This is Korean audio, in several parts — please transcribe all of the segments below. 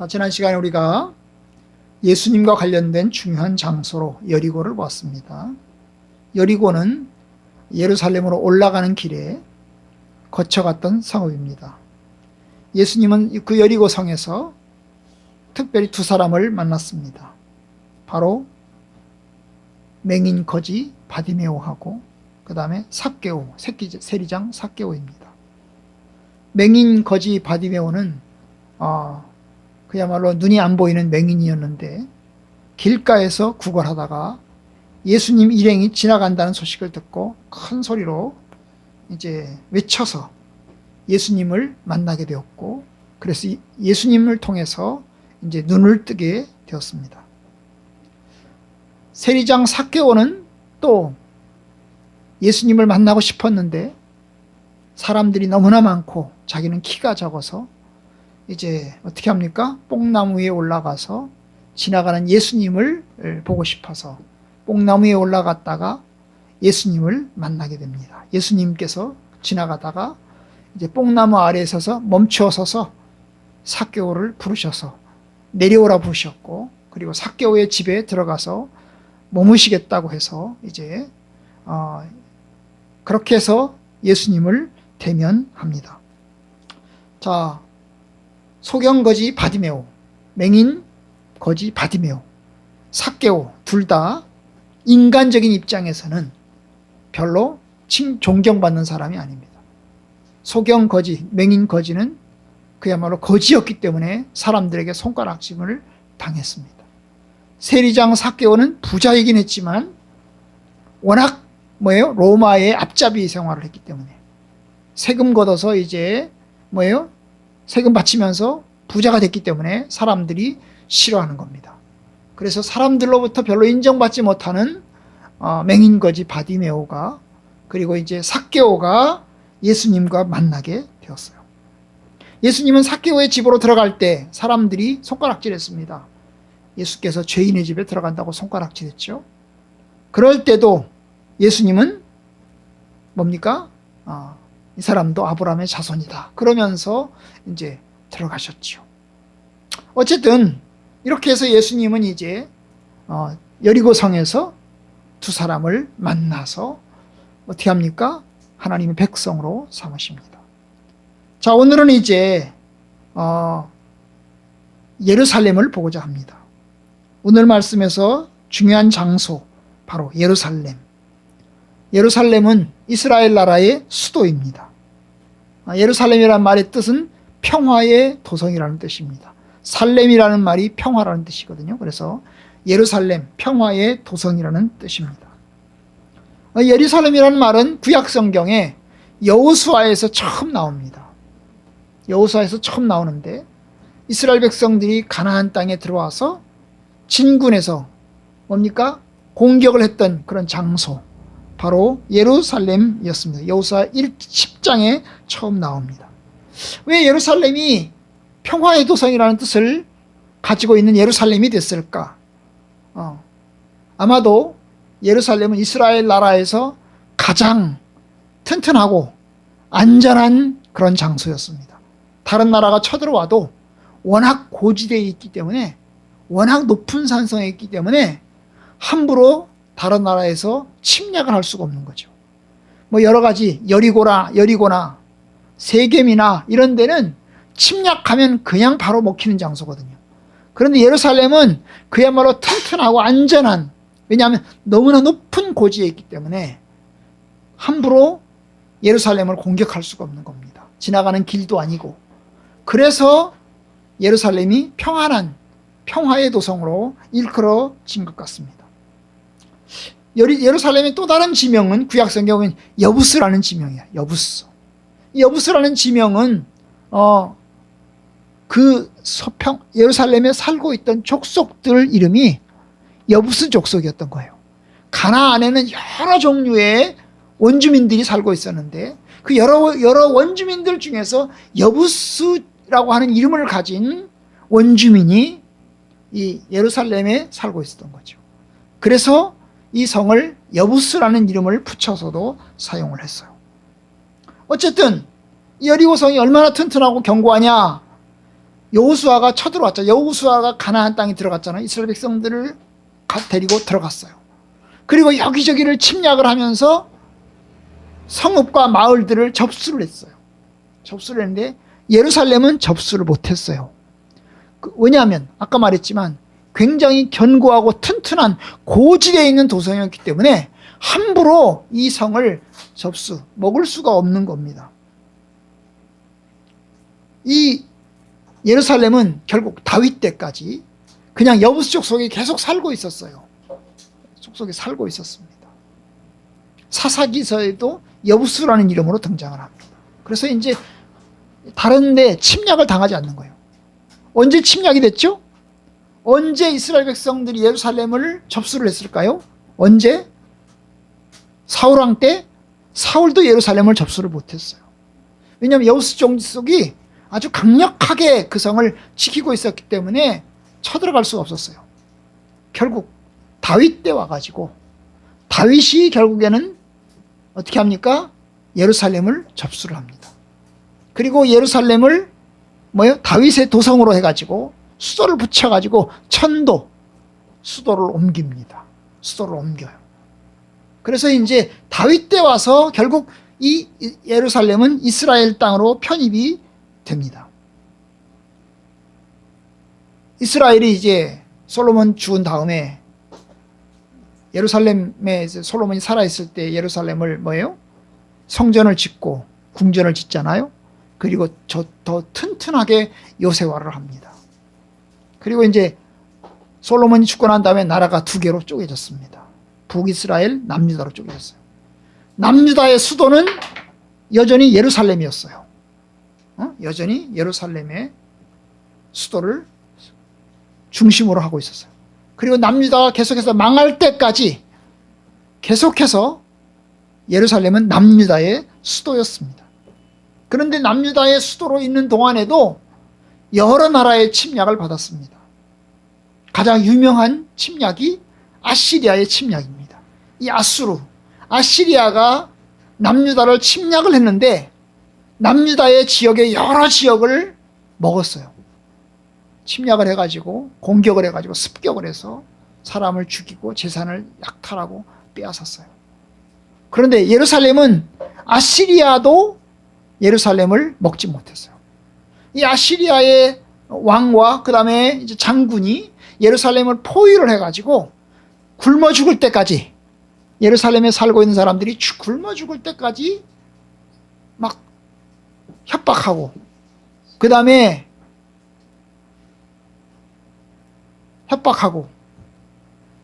지난 시간에 우리가 예수님과 관련된 중요한 장소로 여리고를 보았습니다. 여리고는 예루살렘으로 올라가는 길에 거쳐갔던 성읍입니다. 예수님은 그 여리고 성에서 특별히 두 사람을 만났습니다. 바로 맹인 거지 바디메오하고 그 다음에 삭개오, 세리장 삭개오입니다. 맹인 거지 바디메오는 그야말로 눈이 안 보이는 맹인이었는데 길가에서 구걸하다가 예수님 일행이 지나간다는 소식을 듣고 큰 소리로 이제 외쳐서 예수님을 만나게 되었고, 그래서 예수님을 통해서 이제 눈을 뜨게 되었습니다. 세리장 삭개오는 또 예수님을 만나고 싶었는데 사람들이 너무나 많고 자기는 키가 작아서 이제 어떻게 합니까? 뽕나무 위에 올라가서 지나가는 예수님을 보고 싶어서 뽕나무 위에 올라갔다가 예수님을 만나게 됩니다. 예수님께서 지나가다가 이제 뽕나무 아래에 서서 멈추어 서서 삭개오를 부르셔서 내려오라 부르셨고, 그리고 삭개오의 집에 들어가서 머무시겠다고 해서 이제 그렇게 해서 예수님을 대면합니다. 자, 소경거지 바디메오, 맹인 거지 바디메오, 삭개오 둘 다 인간적인 입장에서는 별로 존경받는 사람이 아닙니다. 소경거지, 맹인 거지는 그야말로 거지였기 때문에 사람들에게 손가락질을 당했습니다. 세리장 삭개오는 부자이긴 했지만 워낙 로마의 앞잡이 생활을 했기 때문에 세금 걷어서 이제 세금 바치면서 부자가 됐기 때문에 사람들이 싫어하는 겁니다. 그래서 사람들로부터 별로 인정받지 못하는 맹인거지 바디메오가, 그리고 이제 삭개오가 예수님과 만나게 되었어요. 예수님은 삭개오의 집으로 들어갈 때 사람들이 손가락질했습니다. 예수께서 죄인의 집에 들어간다고 손가락질했죠. 그럴 때도 예수님은 뭡니까? 이 사람도 아브라함의 자손이다 그러면서 이제 들어가셨죠. 어쨌든 이렇게 해서 예수님은 이제 여리고 성에서 두 사람을 만나서 어떻게 합니까? 하나님의 백성으로 삼으십니다. 자, 오늘은 이제 예루살렘을 보고자 합니다. 오늘 말씀에서 중요한 장소 바로 예루살렘. 예루살렘은 이스라엘 나라의 수도입니다. 예루살렘이라는 말의 뜻은 평화의 도성이라는 뜻입니다. 살렘이라는 말이 평화라는 뜻이거든요. 그래서 예루살렘, 평화의 도성이라는 뜻입니다. 예루살렘이라는 말은 구약 성경에 여호수아에서 처음 나옵니다. 여호수아에서 처음 나오는데 이스라엘 백성들이 가나안 땅에 들어와서 진군에서 뭡니까? 공격을 했던 그런 장소, 바로 예루살렘이었습니다. 여호수아 10장에 처음 나옵니다. 왜 예루살렘이 평화의 도성이라는 뜻을 가지고 있는 예루살렘이 됐을까? 아마도 예루살렘은 이스라엘 나라에서 가장 튼튼하고 안전한 그런 장소였습니다. 다른 나라가 쳐들어와도 워낙 고지대에 있기 때문에, 워낙 높은 산성에 있기 때문에 함부로 다른 나라에서 침략을 할 수가 없는 거죠. 여러 가지 여리고나 세겜이나 이런 데는 침략하면 그냥 바로 먹히는 장소거든요. 그런데 예루살렘은 그야말로 튼튼하고 안전한, 왜냐하면 너무나 높은 고지에 있기 때문에 함부로 예루살렘을 공격할 수가 없는 겁니다. 지나가는 길도 아니고. 그래서 예루살렘이 평안한 평화의 도성으로 일컬어진 것 같습니다. 예루살렘의 또 다른 지명은 구약 성경에 보면 여부스라는 지명이에요. 여부스. 이 여부스라는 지명은 그 예루살렘에 살고 있던 족속들 이름이 여부스 족속이었던 거예요. 가나안에는 여러 종류의 원주민들이 살고 있었는데 그 여러 원주민들 중에서 여부스라고 하는 이름을 가진 원주민이 이 예루살렘에 살고 있었던 거죠. 그래서 이 성을 여부스라는 이름을 붙여서도 사용을 했어요. 어쨌든 여리고성이 얼마나 튼튼하고 견고하냐? 여호수아가 쳐들어왔죠. 여호수아가 가나안 땅에 들어갔잖아요. 이스라엘 백성들을 데리고 들어갔어요. 그리고 여기저기를 침략을 하면서 성읍과 마을들을 접수를 했어요. 접수를 했는데 예루살렘은 접수를 못했어요. 왜냐하면 아까 말했지만 굉장히 견고하고 튼튼한 고지대에 있는 도성이었기 때문에 함부로 이 성을 먹을 수가 없는 겁니다. 이 예루살렘은 결국 다윗 때까지 그냥 여부수족 속에 계속 살고 있었어요. 속에 살고 있었습니다. 사사기서에도 여부수라는 이름으로 등장을 합니다. 그래서 이제 다른 데 침략을 당하지 않는 거예요. 언제 침략이 됐죠? 언제 이스라엘 백성들이 예루살렘을 접수를 했을까요? 언제? 사울왕 때 사울도 예루살렘을 접수를 못했어요. 왜냐하면 여부수 종족이 아주 강력하게 그 성을 지키고 있었기 때문에 쳐들어갈 수가 없었어요. 결국 다윗 때 와가지고 다윗이 결국에는 어떻게 합니까? 예루살렘을 접수를 합니다. 그리고 예루살렘을 다윗의 도성으로 해가지고 수도를 붙여가지고 수도를 옮깁니다. 수도를 옮겨요. 그래서 이제 다윗 때 와서 결국 이 예루살렘은 이스라엘 땅으로 편입이 됩니다. 이스라엘이 이제 솔로몬 죽은 다음에 예루살렘에 솔로몬이 살아있을 때 예루살렘을 성전을 짓고 궁전을 짓잖아요. 그리고 더 튼튼하게 요새화를 합니다. 그리고 이제 솔로몬이 죽고 난 다음에 나라가 두 개로 쪼개졌습니다. 북이스라엘, 남유다로 쪼개졌어요. 남유다의 수도는 여전히 예루살렘이었어요. 여전히 예루살렘의 수도를 중심으로 하고 있었어요. 그리고 남유다가 계속해서 망할 때까지 계속해서 예루살렘은 남유다의 수도였습니다. 그런데 남유다의 수도로 있는 동안에도 여러 나라의 침략을 받았습니다. 가장 유명한 침략이 아시리아의 침략입니다. 이 아시리아가 남유다를 침략을 했는데 남유다의 지역의 여러 지역을 먹었어요. 침략을 해가지고 공격을 해가지고 습격을 해서 사람을 죽이고 재산을 약탈하고 빼앗았어요. 그런데 아시리아도 예루살렘을 먹지 못했어요. 이 아시리아의 왕과 그 다음에 이제 장군이 예루살렘을 포위를 해가지고 굶어 죽을 때까지, 예루살렘에 살고 있는 사람들이 굶어 죽을 때까지 막 협박하고, 그 다음에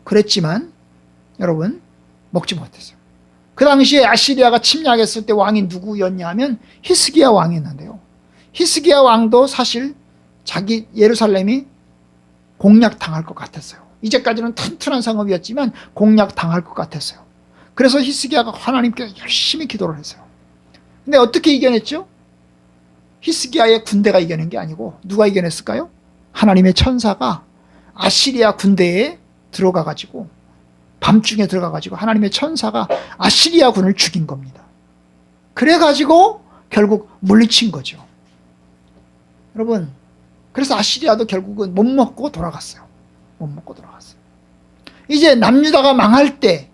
그랬지만 여러분 먹지 못했어요. 그 당시에 아시리아가 침략했을 때 왕이 누구였냐 하면 히스기야 왕이었는데요. 히스기야 왕도 사실 자기 예루살렘이 공략당할 것 같았어요. 이제까지는 튼튼한 성읍이었지만 공략당할 것 같았어요. 그래서 히스기야가 하나님께 열심히 기도를 했어요. 근데 어떻게 이겨냈죠? 히스기야의 군대가 이겨낸 게 아니고 누가 이겨냈을까요? 하나님의 천사가 아시리아 군대에 들어가가지고, 밤중에 들어가가지고 하나님의 천사가 아시리아 군을 죽인 겁니다. 그래가지고 결국 물리친 거죠. 여러분, 그래서 아시리아도 결국은 못 먹고 돌아갔어요. 이제 남유다가 망할 때,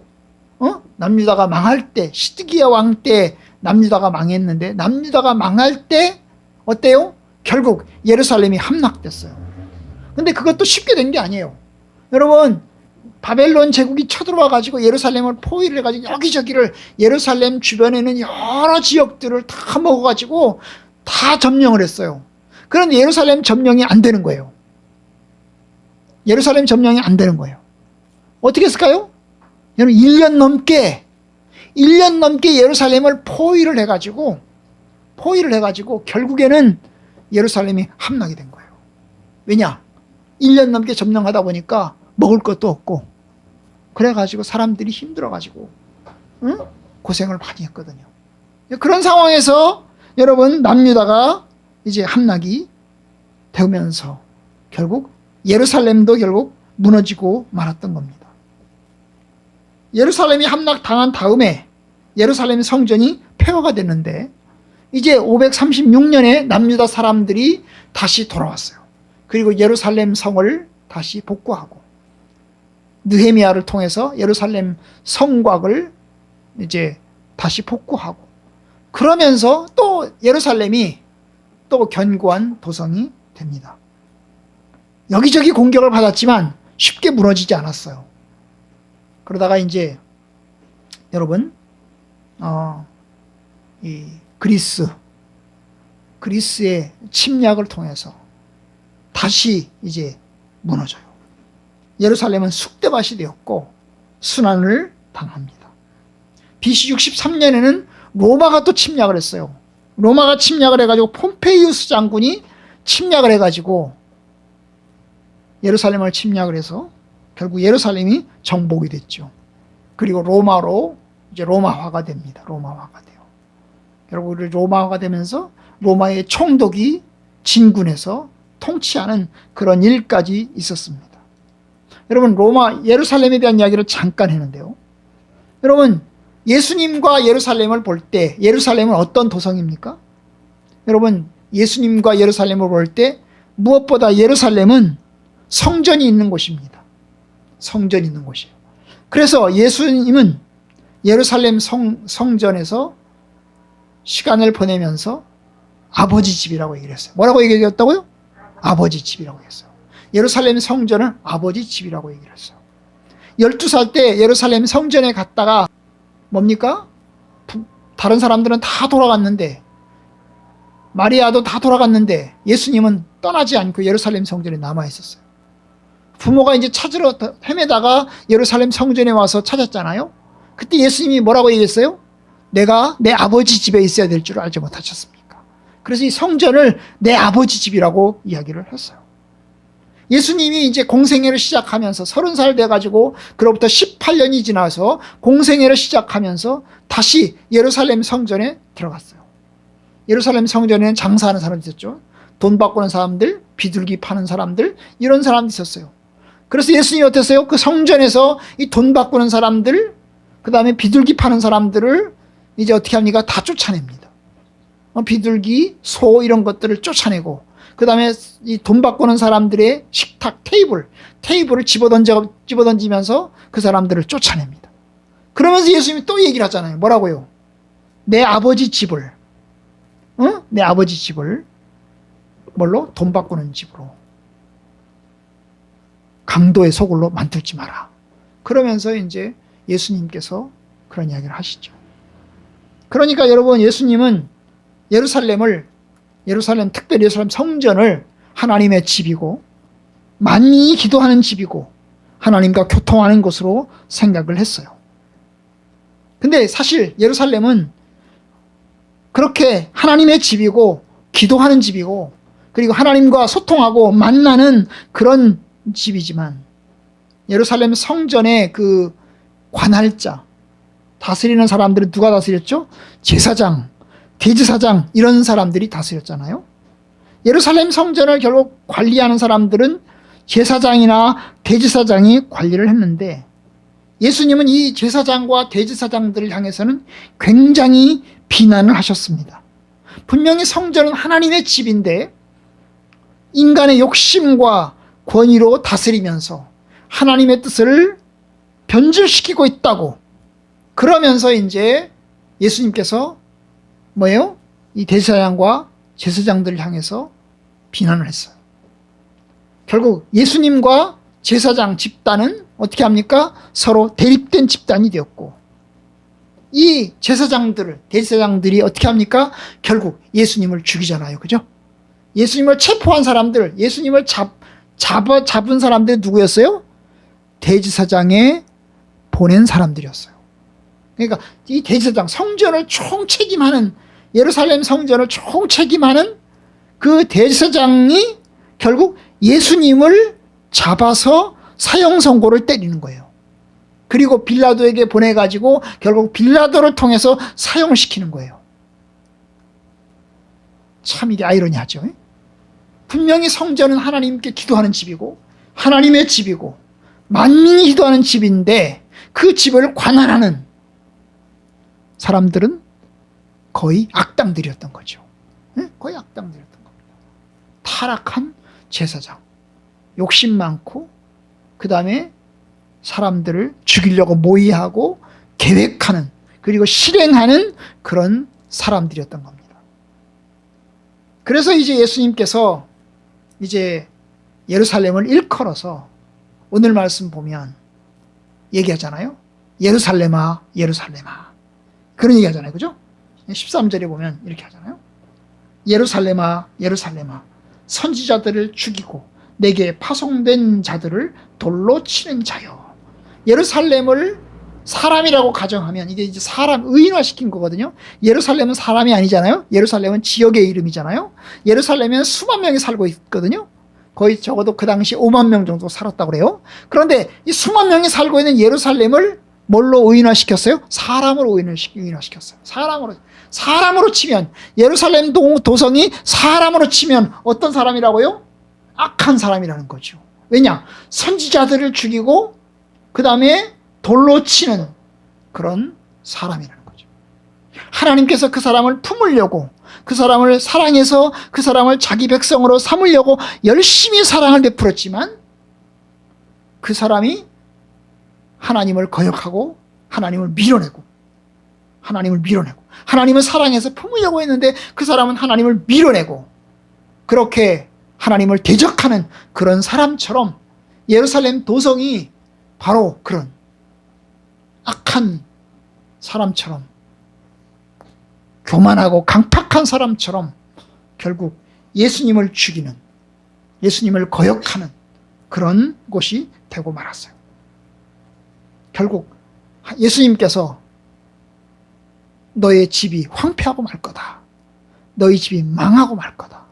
시드기야 왕 때 남유다가 망했는데, 남유다가 망할 때 어때요? 결국 예루살렘이 함락됐어요. 근데 그것도 쉽게 된 게 아니에요. 여러분, 바벨론 제국이 쳐들어와 가지고 예루살렘을 포위를 해가지고 여기저기를, 예루살렘 주변에는 여러 지역들을 다 먹어가지고 다 점령을 했어요. 그런데 예루살렘 점령이 안 되는 거예요. 어떻게 했을까요? 여러분, 1년 넘게 예루살렘을 포위를 해가지고 결국에는 예루살렘이 함락이 된 거예요. 왜냐? 1년 넘게 점령하다 보니까 먹을 것도 없고, 그래가지고 사람들이 힘들어가지고 고생을 많이 했거든요. 그런 상황에서 여러분, 남유다가 이제 함락이 되면서 결국 예루살렘도 결국 무너지고 말았던 겁니다. 예루살렘이 함락당한 다음에 예루살렘 성전이 폐허가 됐는데, 이제 536년에 남유다 사람들이 다시 돌아왔어요. 그리고 예루살렘 성을 다시 복구하고 느헤미야를 통해서 예루살렘 성곽을 이제 다시 복구하고 그러면서 또 예루살렘이 또 견고한 도성이 됩니다. 여기저기 공격을 받았지만 쉽게 무너지지 않았어요. 그러다가 이제 여러분 이 그리스의 침략을 통해서 다시 이제 무너져요. 예루살렘은 쑥대밭이 되었고 순환을 당합니다. BC 63년에는 로마가 또 침략을 했어요. 로마가 침략을 해가지고 폼페이우스 장군이 침략을 해가지고 예루살렘을 침략을 해서 결국 예루살렘이 정복이 됐죠. 그리고 로마로 이제 로마화가 됩니다. 로마화가 돼요. 결국 로마화가 되면서 로마의 총독이 진군해서 통치하는 그런 일까지 있었습니다. 여러분 예루살렘에 대한 이야기를 잠깐 했는데요. 여러분 예수님과 예루살렘을 볼 때 예루살렘은 어떤 도성입니까? 여러분 예수님과 예루살렘을 볼 때 무엇보다 예루살렘은 성전이 있는 곳입니다. 성전이 있는 곳이에요. 그래서 예수님은 예루살렘 성전에서 시간을 보내면서 아버지 집이라고 얘기를 했어요. 뭐라고 얘기했다고요? 아버지 집이라고 했어요. 예루살렘 성전은 아버지 집이라고 얘기를 했어요. 12살 때 예루살렘 성전에 갔다가 뭡니까? 다른 사람들은 다 돌아갔는데 마리아도 다 돌아갔는데 예수님은 떠나지 않고 예루살렘 성전에 남아 있었어요. 부모가 이제 찾으러 헤매다가 예루살렘 성전에 와서 찾았잖아요. 그때 예수님이 뭐라고 얘기했어요? 내가 내 아버지 집에 있어야 될 줄 알지 못하셨습니까? 그래서 이 성전을 내 아버지 집이라고 이야기를 했어요. 예수님이 이제 공생애를 시작하면서 30살 돼가지고 그로부터 18년이 지나서 공생애를 시작하면서 다시 예루살렘 성전에 들어갔어요. 예루살렘 성전에는 장사하는 사람이 있었죠. 돈 바꾸는 사람들, 비둘기 파는 사람들, 이런 사람들이 있었어요. 그래서 예수님이 어땠어요? 그 성전에서 이 돈 바꾸는 사람들, 그 다음에 비둘기 파는 사람들을 이제 어떻게 합니까? 다 쫓아냅니다. 비둘기, 소 이런 것들을 쫓아내고 그 다음에 이 돈 바꾸는 사람들의 식탁, 테이블을 집어던지면서 그 사람들을 쫓아냅니다. 그러면서 예수님이 또 얘기를 하잖아요. 뭐라고요? 내 아버지 집을 뭘로? 돈 바꾸는 집으로 강도의 소굴로 만들지 마라. 그러면서 이제 예수님께서 그런 이야기를 하시죠. 그러니까 여러분 예수님은 특별히 예루살렘 성전을 하나님의 집이고 만민이 기도하는 집이고 하나님과 교통하는 곳으로 생각을 했어요. 근데 사실 예루살렘은 그렇게 하나님의 집이고 기도하는 집이고 그리고 하나님과 소통하고 만나는 그런 집이지만 예루살렘 성전의 그 관할자, 다스리는 사람들은 누가 다스렸죠? 제사장, 대제사장 이런 사람들이 다스렸잖아요. 예루살렘 성전을 결국 관리하는 사람들은 제사장이나 대제사장이 관리를 했는데 예수님은 이 제사장과 대제사장들을 향해서는 굉장히 비난을 하셨습니다. 분명히 성전은 하나님의 집인데 인간의 욕심과 권위로 다스리면서 하나님의 뜻을 변질시키고 있다고 그러면서 이제 예수님께서 뭐예요? 이 대제사장과 제사장들을 향해서 비난을 했어요. 결국 예수님과 제사장 집단은 어떻게 합니까? 서로 대립된 집단이 되었고 이 대제사장들이 어떻게 합니까? 결국 예수님을 죽이잖아요. 그죠? 예수님을 체포한 사람들, 예수님을 잡은 사람들이 누구였어요? 대제사장에 보낸 사람들이었어요. 그러니까 이 대제사장, 성전을 총책임하는 예루살렘 성전을 총책임하는 그 대제사장이 결국 예수님을 잡아서 사형 선고를 때리는 거예요. 그리고 빌라도에게 보내가지고 결국 빌라도를 통해서 사형시키는 거예요. 참 이게 아이러니하죠. 분명히 성전은 하나님께 기도하는 집이고 하나님의 집이고 만민이 기도하는 집인데 그 집을 관할하는 사람들은 거의 악당들이었던 거죠. 거의 악당들이었던 겁니다. 타락한 제사장. 욕심 많고 그 다음에 사람들을 죽이려고 모의하고 계획하는 그리고 실행하는 그런 사람들이었던 겁니다. 그래서 이제 예수님께서 이제 예루살렘을 일컬어서 오늘 말씀 보면 얘기하잖아요. 예루살렘아, 예루살렘아. 그런 얘기 하잖아요. 그죠? 13절에 보면 이렇게 하잖아요. 예루살렘아, 예루살렘아. 선지자들을 죽이고 내게 파송된 자들을 돌로 치는 자요. 예루살렘을 사람이라고 가정하면 이게 사람 의인화시킨 거거든요. 예루살렘은 사람이 아니잖아요. 예루살렘은 지역의 이름이잖아요. 예루살렘에는 수만 명이 살고 있거든요. 거의 적어도 그 당시 5만 명 정도 살았다고 그래요. 그런데 이 수만 명이 살고 있는 예루살렘을 뭘로 의인화시켰어요? 사람으로 의인화시켰어요. 사람으로 치면 예루살렘 도성이 사람으로 치면 어떤 사람이라고요? 악한 사람이라는 거죠. 왜냐? 선지자들을 죽이고 그 다음에 돌로 치는 그런 사람이라는 거죠. 하나님께서 그 사람을 품으려고 그 사람을 사랑해서 그 사람을 자기 백성으로 삼으려고 열심히 사랑을 베풀었지만 그 사람이 하나님을 거역하고 하나님을 밀어내고 하나님을 사랑해서 품으려고 했는데 그 사람은 하나님을 밀어내고 그렇게 하나님을 대적하는 그런 사람처럼 예루살렘 도성이 바로 그런 악한 사람처럼 교만하고 강팍한 사람처럼 결국 예수님을 죽이는 예수님을 거역하는 그런 곳이 되고 말았어요. 결국 예수님께서 너의 집이 황폐하고 말 거다. 너희 집이 망하고 말 거다.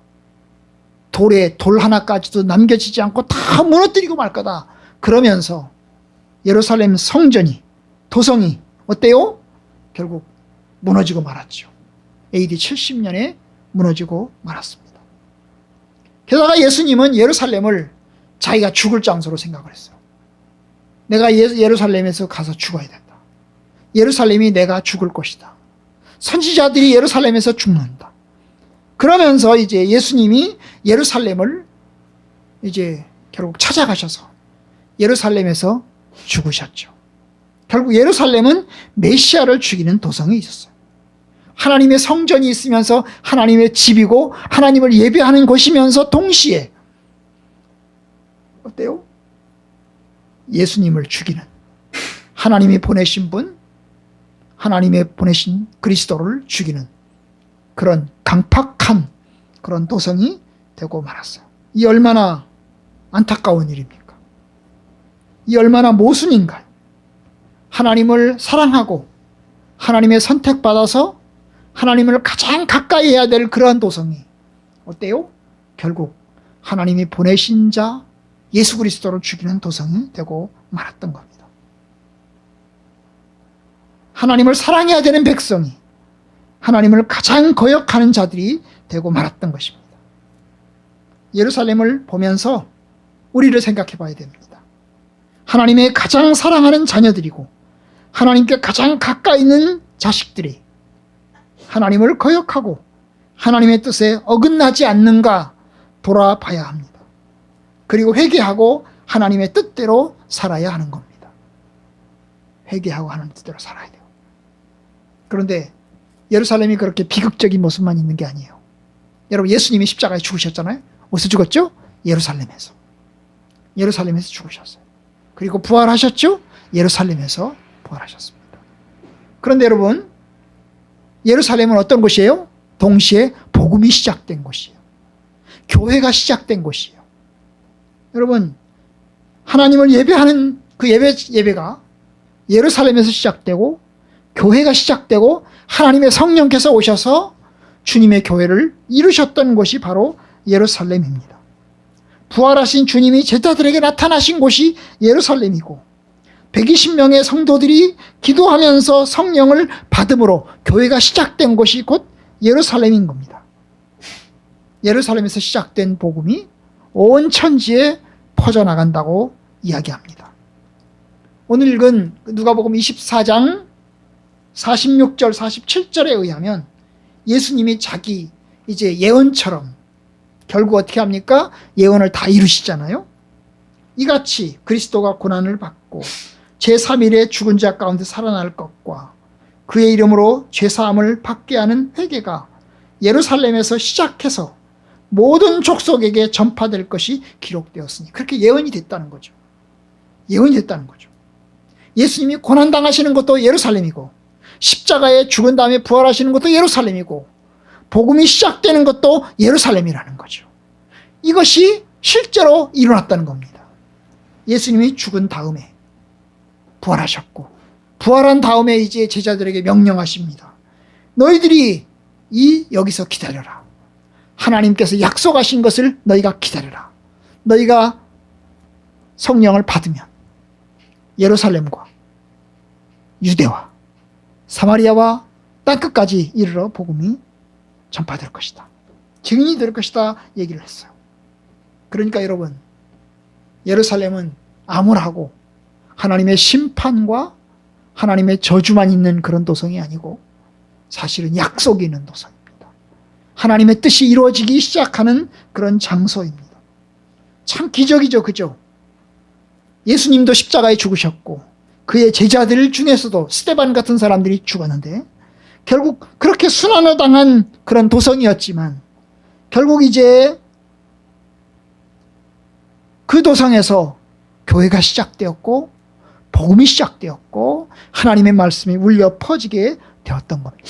돌에 돌 하나까지도 남겨지지 않고 다 무너뜨리고 말 거다. 그러면서 예루살렘 성전이 도성이 어때요? 결국 무너지고 말았죠. AD 70년에 무너지고 말았습니다. 게다가 예수님은 예루살렘을 자기가 죽을 장소로 생각을 했어요. 내가 예루살렘에서 가서 죽어야 된다. 예루살렘이 내가 죽을 곳이다. 선지자들이 예루살렘에서 죽는다. 그러면서 이제 예수님이 예루살렘을 이제 결국 찾아가셔서 예루살렘에서 죽으셨죠. 결국 예루살렘은 메시아를 죽이는 도성이 있었어요. 하나님의 성전이 있으면서 하나님의 집이고 하나님을 예배하는 곳이면서 동시에 어때요? 예수님을 죽이는 하나님이 보내신 분, 하나님의 보내신 그리스도를 죽이는 그런 강팍한 그런 도성이 되고 말았어요. 이 얼마나 안타까운 일입니까? 이 얼마나 모순인가요? 하나님을 사랑하고 하나님의 선택받아서 하나님을 가장 가까이 해야 될 그러한 도성이 어때요? 결국 하나님이 보내신 자 예수 그리스도를 죽이는 도성이 되고 말았던 겁니다. 하나님을 사랑해야 되는 백성이 하나님을 가장 거역하는 자들이 되고 말았던 것입니다. 예루살렘을 보면서 우리를 생각해 봐야 됩니다. 하나님의 가장 사랑하는 자녀들이고 하나님께 가장 가까이 있는 자식들이 하나님을 거역하고 하나님의 뜻에 어긋나지 않는가 돌아봐야 합니다. 그리고 회개하고 하나님의 뜻대로 살아야 하는 겁니다. 회개하고 하나님의 뜻대로 살아야 돼요. 그런데 예루살렘이 그렇게 비극적인 모습만 있는 게 아니에요. 여러분, 예수님이 십자가에 죽으셨잖아요. 어디서 죽었죠? 예루살렘에서. 예루살렘에서 죽으셨어요. 그리고 부활하셨죠? 예루살렘에서 부활하셨습니다. 그런데 여러분, 예루살렘은 어떤 곳이에요? 동시에 복음이 시작된 곳이에요. 교회가 시작된 곳이에요. 여러분, 하나님을 예배하는 그 예배가 예루살렘에서 시작되고 교회가 시작되고 하나님의 성령께서 오셔서 주님의 교회를 이루셨던 곳이 바로 예루살렘입니다. 부활하신 주님이 제자들에게 나타나신 곳이 예루살렘이고 120명의 성도들이 기도하면서 성령을 받음으로 교회가 시작된 곳이 곧 예루살렘인 겁니다. 예루살렘에서 시작된 복음이 온 천지에 퍼져나간다고 이야기합니다. 오늘 읽은 누가복음 24장 46절 47절에 의하면 예수님이 자기 이제 예언처럼 결국 어떻게 합니까? 예언을 다 이루시잖아요. 이같이 그리스도가 고난을 받고 제3일에 죽은 자 가운데 살아날 것과 그의 이름으로 죄사함을 받게 하는 회개가 예루살렘에서 시작해서 모든 족속에게 전파될 것이 기록되었으니, 그렇게 예언이 됐다는 거죠. 예언이 됐다는 거죠. 예수님이 고난당하시는 것도 예루살렘이고, 십자가에 죽은 다음에 부활하시는 것도 예루살렘이고, 복음이 시작되는 것도 예루살렘이라는 거죠. 이것이 실제로 일어났다는 겁니다. 예수님이 죽은 다음에 부활하셨고, 부활한 다음에 이제 제자들에게 명령하십니다. 너희들이 여기서 기다려라. 하나님께서 약속하신 것을 너희가 기다려라. 너희가 성령을 받으면 예루살렘과 유대와 사마리아와 땅끝까지 이르러 복음이 전파될 것이다. 증인이 될 것이다 얘기를 했어요. 그러니까 여러분, 예루살렘은 암울하고 하나님의 심판과 하나님의 저주만 있는 그런 도성이 아니고 사실은 약속이 있는 도성입니다. 하나님의 뜻이 이루어지기 시작하는 그런 장소입니다. 참 기적이죠, 그죠? 예수님도 십자가에 죽으셨고 그의 제자들 중에서도 스데반 같은 사람들이 죽었는데 결국 그렇게 순환을 당한 그런 도성이었지만 결국 이제 그 도성에서 교회가 시작되었고 복음이 시작되었고 하나님의 말씀이 울려 퍼지게 되었던 겁니다.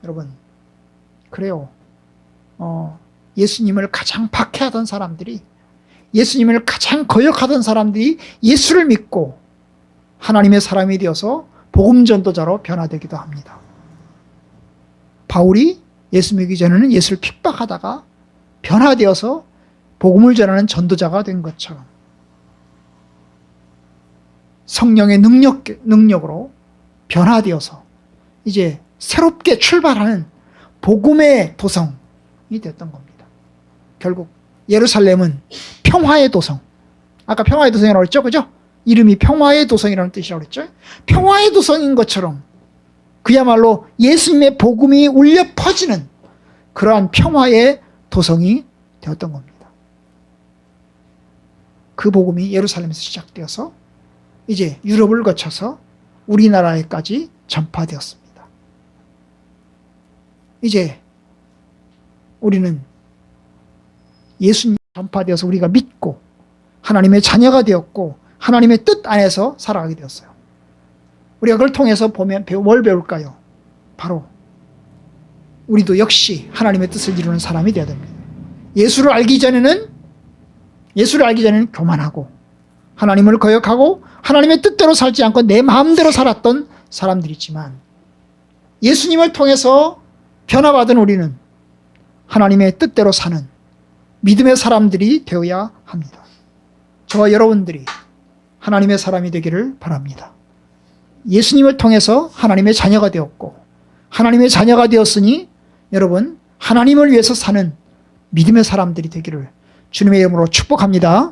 여러분, 그래요. 예수님을 가장 박해하던 사람들이, 예수님을 가장 거역하던 사람들이 예수를 믿고 하나님의 사람이 되어서 복음 전도자로 변화되기도 합니다. 바울이 예수 믿기 전에는 예수를 핍박하다가 변화되어서 복음을 전하는 전도자가 된 것처럼 성령의 능력으로 변화되어서 이제 새롭게 출발하는 복음의 도성이 됐던 겁니다. 결국 예루살렘은 평화의 도성. 아까 평화의 도성이라고 했죠, 그죠? 이름이 평화의 도성이라는 뜻이라고 했죠. 평화의 도성인 것처럼 그야말로 예수님의 복음이 울려 퍼지는 그러한 평화의 도성이 되었던 겁니다. 그 복음이 예루살렘에서 시작되어서 이제 유럽을 거쳐서 우리나라에까지 전파되었습니다. 이제 우리는 예수님 전파되어서 우리가 믿고 하나님의 자녀가 되었고 하나님의 뜻 안에서 살아가게 되었어요. 우리가 그걸 통해서 보면 뭘 배울까요? 바로 우리도 역시 하나님의 뜻을 이루는 사람이 되어야 됩니다. 예수를 알기 전에는 교만하고 하나님을 거역하고 하나님의 뜻대로 살지 않고 내 마음대로 살았던 사람들이지만 예수님을 통해서 변화받은 우리는 하나님의 뜻대로 사는 믿음의 사람들이 되어야 합니다. 저와 여러분들이 하나님의 사람이 되기를 바랍니다. 예수님을 통해서 하나님의 자녀가 되었고 하나님의 자녀가 되었으니 여러분 하나님을 위해서 사는 믿음의 사람들이 되기를 주님의 이름으로 축복합니다.